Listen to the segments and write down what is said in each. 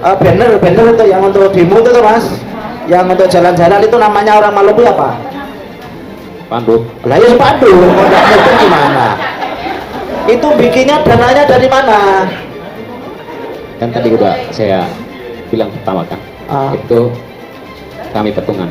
Banner itu yang untuk demo itu tuh mas, yang untuk jalan-jalan itu namanya orang Maluku apa? Panduk. Lah ya sepadu, itu gimana? Itu bikinnya dananya dari mana? Kan tadi udah saya bilang pertama kan, itu kami patungan.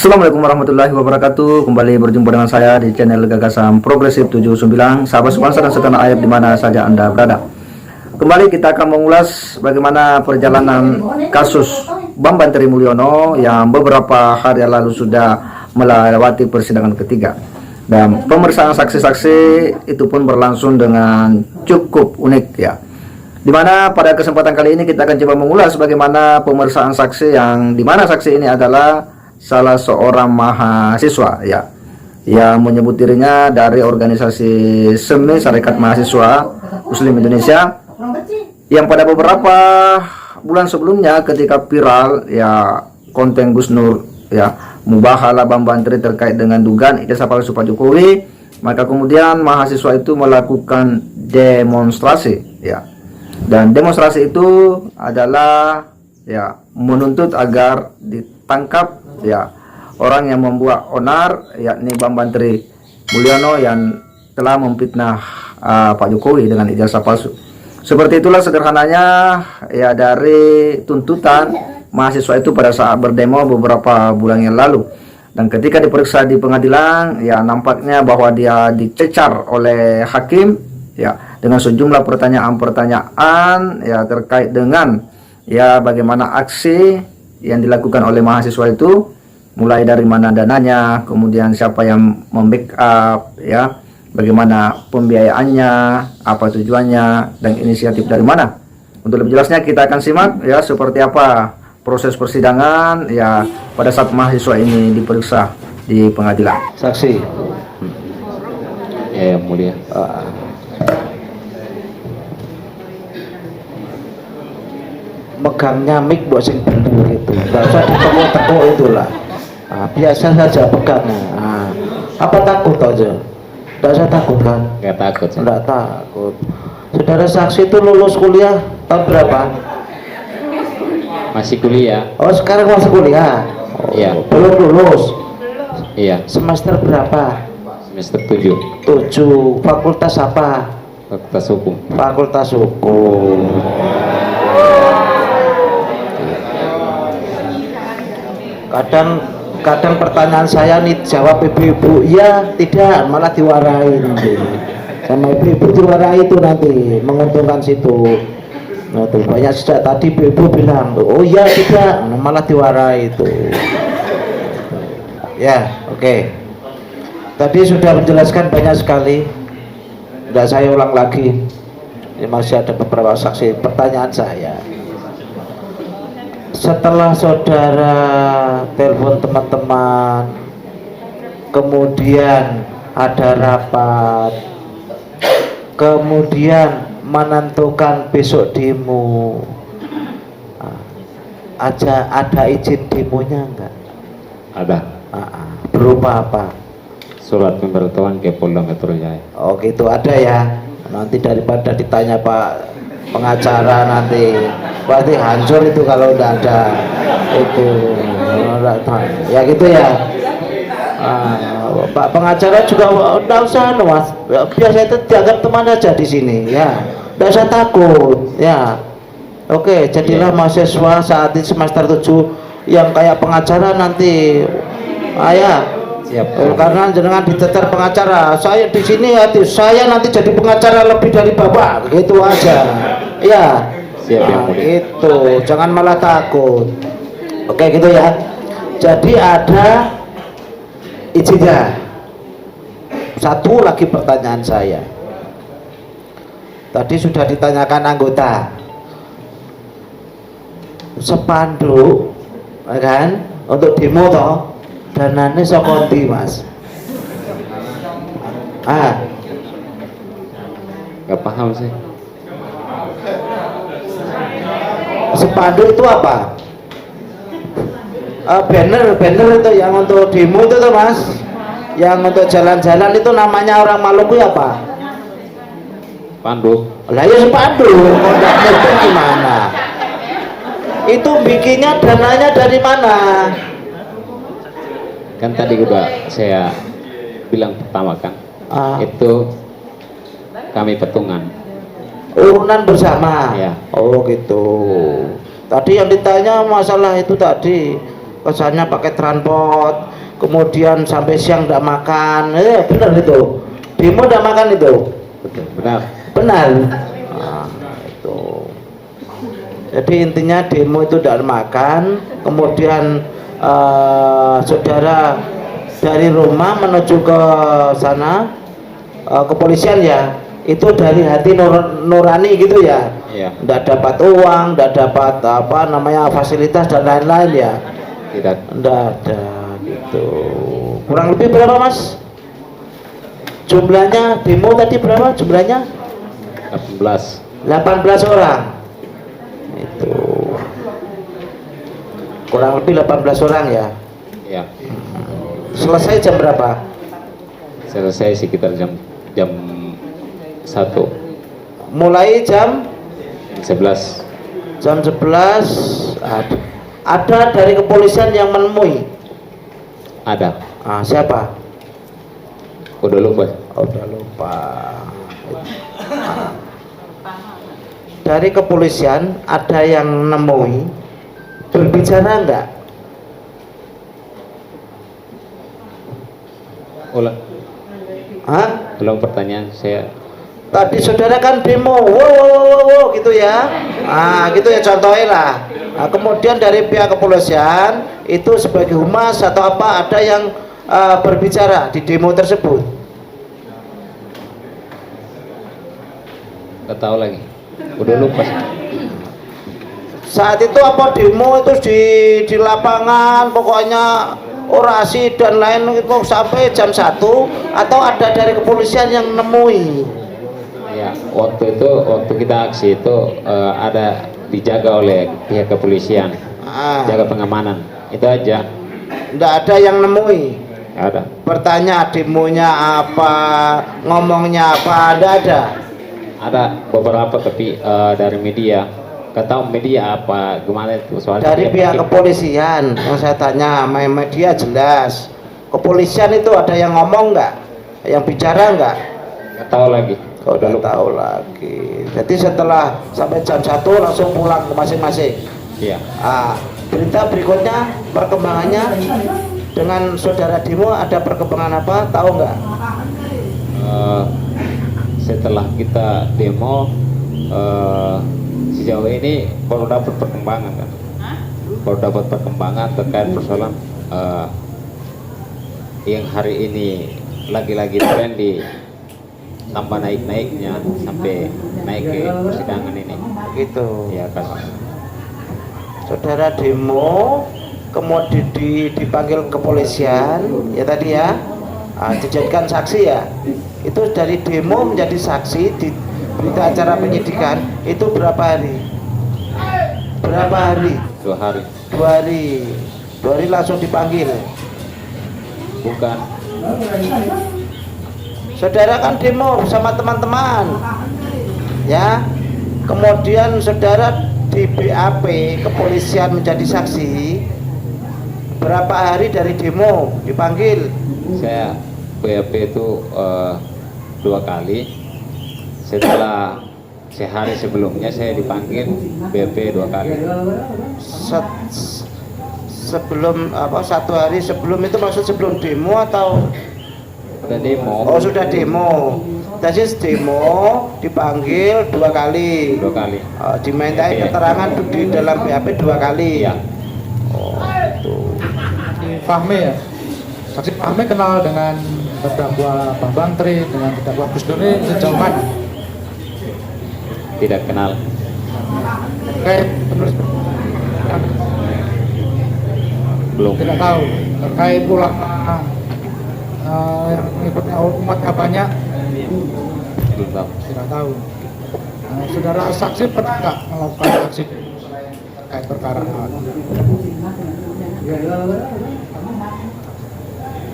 Assalamualaikum warahmatullahi wabarakatuh. Kembali berjumpa dengan saya di channel Gagasan Progresif 79. Sahabat semuanya dan setanah air di mana saja Anda berada. Kembali kita akan mengulas bagaimana perjalanan kasus Bambang Trimulyono yang beberapa hari lalu sudah melewati persidangan ketiga. Dan pemeriksaan saksi-saksi itu pun berlangsung dengan cukup unik ya. Dimana pada kesempatan kali ini kita akan coba mengulas bagaimana pemeriksaan saksi yang dimana saksi ini adalah salah seorang mahasiswa ya, yang menyebut dirinya dari organisasi SEMI, Sarekat Mahasiswa Muslim Indonesia, yang pada beberapa bulan sebelumnya ketika viral ya konten Gus Nur ya mubahalah Bambang Tri terkait dengan dugaan ijazah palsu Pak Jokowi, maka kemudian mahasiswa itu melakukan demonstrasi ya, dan demonstrasi itu adalah ya menuntut agar ditangkap ya orang yang membuat onar, yakni Bambang Trimulyono yang telah memfitnah Pak Jokowi dengan ijazah palsu. Seperti itulah sederhananya ya dari tuntutan mahasiswa itu pada saat berdemo beberapa bulan yang lalu. Dan ketika diperiksa di pengadilan ya nampaknya bahwa dia dicecar oleh hakim ya dengan sejumlah pertanyaan-pertanyaan ya terkait dengan ya bagaimana aksi yang dilakukan oleh mahasiswa itu, mulai dari mana dananya, kemudian siapa yang membackup ya, bagaimana pembiayaannya, apa tujuannya, dan inisiatif dari mana. Untuk lebih jelasnya kita akan simak ya seperti apa proses persidangan ya pada saat mahasiswa ini diperiksa di pengadilan. Saksi. Ya, yang mulia. Megangnya mic buat sing bener itu, nggak usah ditekuk-tekuk itulah. Biasa saja pegangnya. Apa takut aja? Nggak usah takut kan? Nggak takut. Nggak takut. Saudara saksi itu lulus kuliah tahun berapa? Masih kuliah. Oh sekarang masih kuliah? Iya. Belum lulus? Iya. Semester berapa? Semester 7. 7. Fakultas apa? Fakultas Hukum. Fakultas Hukum. Kadang pertanyaan saya nih jawab ibu-ibu ya tidak, malah diwarai nanti sama ibu-ibu, diwarai itu nanti menguntungkan situ. Nah tuh banyak sejak tadi ibu-ibu bilang oh ya tidak, malah diwarai itu ya. Oke. Tadi sudah menjelaskan banyak sekali, tidak saya ulang lagi. Ini masih ada beberapa saksi. Pertanyaan saya, setelah saudara telepon teman-teman, kemudian ada rapat, kemudian menentukan besok demo, ada izin demonya enggak? Ada. Berupa apa? Surat pemberitahuan ke Polda Metro Jaya. Oh gitu, ada ya. Nanti daripada ditanya Pak pengacara nanti pasti hancur itu kalau udah ada itu ya gitu ya. Pak pengacara juga udah usah mas, biasa itu dianggap teman aja di sini ya, udah usah takut ya. Oke, jadilah mahasiswa saat ini semester 7 yang kayak pengacara nanti ayah. Siap. Karena jangan ditetar pengacara. Saya di sini saya nanti jadi pengacara lebih dari bapak, gitu aja. Ya. Siap, itu. Jangan malah takut. Oke, gitu ya. Jadi ada izinnya. Satu lagi pertanyaan saya. Tadi sudah ditanyakan anggota. Spanduk, kan? Untuk demo toh. Danane saka ndi, Mas? Nggak paham sih. Spanduk itu apa? Banner itu yang untuk demo itu tuh Mas, yang untuk jalan-jalan itu namanya orang Maluku apa? Panduk. Lah ya sepanduk, kok nggak mudeng gimana? Itu bikinnya dananya dari mana? Kan tadi udah saya bilang pertama kan, itu kami petungan. Urunan bersama. Ya. Oh gitu. Tadi yang ditanya masalah itu tadi, kesannya pakai transport, kemudian sampai siang tidak makan. Benar itu. Demo tidak makan itu. Betul, benar. Benar. Nah, itu. Jadi intinya demo itu tidak makan, kemudian saudara dari rumah menuju ke sana, kepolisian ya, itu dari hati nurani gitu ya. Iya. Tidak dapat uang, tidak dapat apa namanya fasilitas dan lain-lain ya. Tidak. Tidak ada gitu. Kurang lebih berapa mas? Jumlahnya demo tadi berapa jumlahnya? 18. 18 orang. Itu kurang lebih 18 orang ya. Ya. Selesai jam berapa? Selesai sekitar jam 1. Mulai jam 11. jam 11 ada dari kepolisian yang menemui. Ada. Siapa? Udah lupa. Udah lupa. Dari kepolisian ada yang nemui, berbicara enggak? Ulang. Hah? Ulang pertanyaan saya. Tadi saudara kan demo, wow, gitu ya. Gitu ya contohnya lah. Kemudian dari pihak kepolisian itu sebagai humas atau apa ada yang berbicara di demo tersebut. Nggak tahu lagi. Udah lupa. Saat itu apa demo itu di lapangan, pokoknya orasi dan lain itu sampai jam 1 atau ada dari kepolisian yang nemui? Ya, waktu kita aksi itu ada dijaga oleh pihak kepolisian, jaga pengamanan, itu aja. Nggak ada yang nemui. Ada. Bertanya demonya apa, ngomongnya apa, ada. Ada beberapa tapi dari media. Nggak tahu media apa gimana itu soalnya. Dari pihak kepolisian yang saya tanya, media jelas. Kepolisian itu ada yang ngomong nggak, yang bicara nggak? Nggak tahu lagi. Udah tahu lagi. Jadi setelah sampai jam 1 langsung pulang ke masing-masing. Iya. Berita berikutnya perkembangannya dengan saudara demo ada perkembangan apa? Tahu nggak? Setelah kita demo sejauh ini baru dapat perkembangan kan? Baru dapat perkembangan terkait persoalan yang hari ini lagi-lagi tren di tambah naik-naiknya sampai naik ke persidangan ini. Gitu. Ya kan. Saudara demo, kemudian dipanggil kepolisian, ya tadi ya, dijadikan saksi ya. Itu dari demo menjadi saksi di berita acara penyidikan itu berapa hari? Berapa hari? 2 hari. 2 hari. 2 hari langsung dipanggil. Bukan. Saudara kan demo bersama teman-teman, ya. Kemudian saudara di BAP kepolisian menjadi saksi. Berapa hari dari demo dipanggil? Saya BAP itu 2 kali. Setelah sehari sebelumnya saya dipanggil BAP 2 kali. Sebelum apa? 1 hari sebelum itu maksud sebelum demo atau? Sudah demo. Oh sudah demo. Tadi demo dipanggil 2 kali. 2 kali. Dimintai keterangan di dalam BAP 2 kali. Iya. Oh itu. Fahmi ya. Saksi Fahmi kenal dengan terdakwa Bambang Tri dengan terdakwa Gus Dur ini sejauh mana? Tidak kenal. Terkait penulis Belum. tidak tahu terkait ulama yang mengikutnya umatnya banyak Belum tahu. tidak tahu. Saudara saksi pernah nggak melakukan aksi terkait perkara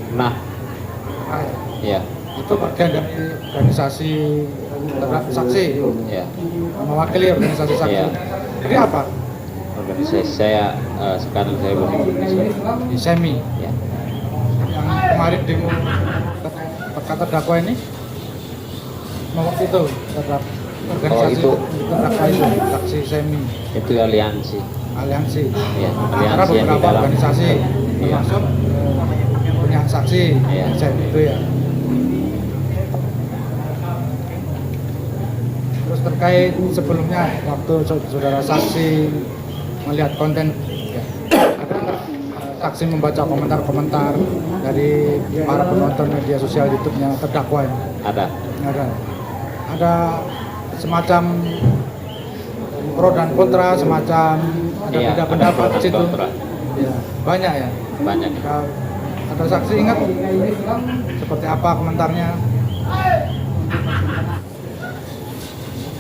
Nah, ya. itu bagian dari organisasi terhadap saksi, Ya. mewakili organisasi saksi. Iya. Jadi apa? Organisasi saya sekarang saya belum Di SEMI ya. yang kemarin demo terkata terdakwa ini waktu itu terhadap organisasi itu. terdakwa itu saksi SEMI Itu aliansi. aliansi Ya, antara aliansi yang di beberapa dalam. organisasi Iya. termasuk punya saksi Iya. SEMI itu ya. Terus terkait sebelumnya waktu saudara saksi melihat konten ya, ada nggak saksi membaca komentar-komentar dari para penonton media sosial YouTube-nya terdakwa ini? Ada. Ada semacam pro dan kontra, semacam ada Iya, beda ada pendapat pro di dan situ. kontra. Ya, banyak ya. Banyak. Ada saksi ingat seperti apa komentarnya?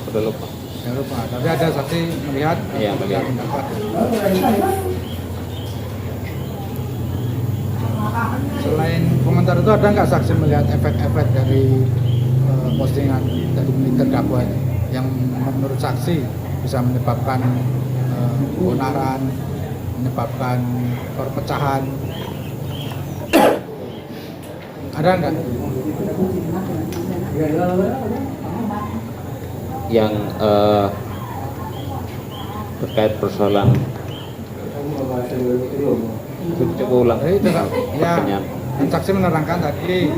Udah lupa. Ya lupa. Tapi ada saksi melihat. Iya, melihat. Pendapat. Selain komentar itu ada nggak saksi melihat efek-efek dari postingan dari terdakwa ini yang menurut saksi bisa menyebabkan keonaran, menyebabkan perpecahan? Ada nggak? Yang terkait persoalan coba ulang. Jadi itu Kak, ya, Pertanyaan. dan saksi menerangkan tadi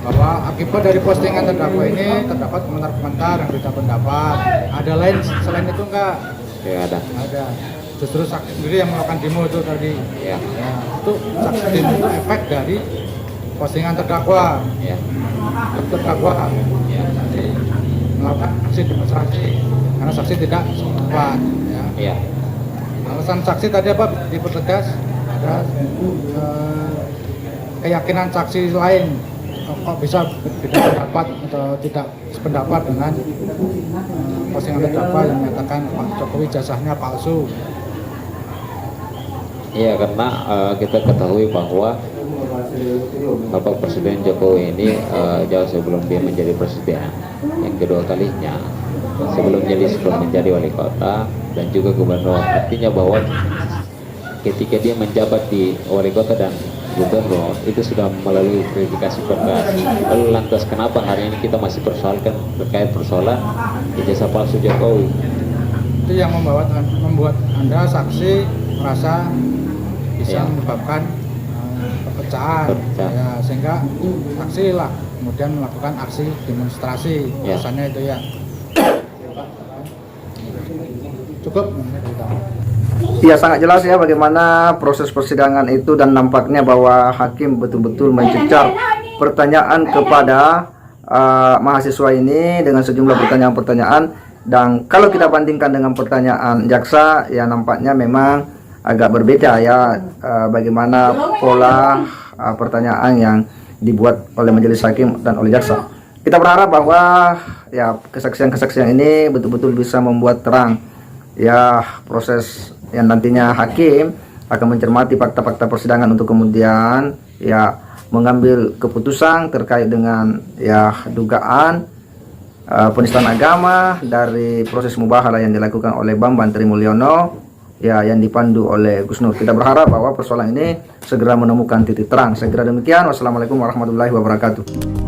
bahwa akibat dari postingan terdakwa ini terdapat komentar-komentar yang beda pendapat. Ada lain selain itu enggak? Ya ada. Ada. Justru saksi sendiri yang melakukan demo itu tadi. Ya. Ya, itu saksi demo itu efek dari postingan terdakwa. Ya. Terdakwa Ya. jadi melakukan aksi demonstrasi karena saksi tidak sependapat. Ya. Ya. Alasan saksi tadi apa? Dipertegas ada keyakinan saksi lain kok bisa berbeda pendapat atau tidak sependapat dengan postingan terdakwa yang menyatakan Pak Jokowi jasanya palsu. Iya, karena kita ketahui bahwa Bapak Presiden Jokowi ini jauh sebelum dia menjadi presiden yang kedua kalinya, sebelum menjadi wali kota dan juga gubernur, artinya bahwa ketika dia menjabat di wali kota dan gubernur itu sudah melalui verifikasi berkas. Lalu lantas kenapa hari ini kita masih persoalkan terkait persoalan ijazah palsu Jokowi? Itu yang membuat Anda saksi merasa bisa Ya. menyebabkan perpecahan, ya, sehingga saksi lah kemudian melakukan aksi demonstrasi. Ya. Alasannya itu ya. Cukup. Ya, sangat jelas ya bagaimana proses persidangan itu, dan nampaknya bahwa hakim betul-betul mencecar pertanyaan kepada mahasiswa ini dengan sejumlah pertanyaan-pertanyaan. Dan kalau kita bandingkan dengan pertanyaan jaksa, ya nampaknya memang agak berbeda ya bagaimana pola pertanyaan yang dibuat oleh majelis hakim dan oleh jaksa. Kita berharap bahwa ya kesaksian-kesaksian ini betul-betul bisa membuat terang ya proses yang nantinya hakim akan mencermati fakta-fakta persidangan untuk kemudian ya mengambil keputusan terkait dengan ya dugaan penistaan agama dari proses mubahalah yang dilakukan oleh Bambang Trimulyono ya yang dipandu oleh Gus Nur. Kita berharap bahwa persoalan ini segera menemukan titik terang. Segera demikian. Wassalamualaikum warahmatullahi wabarakatuh.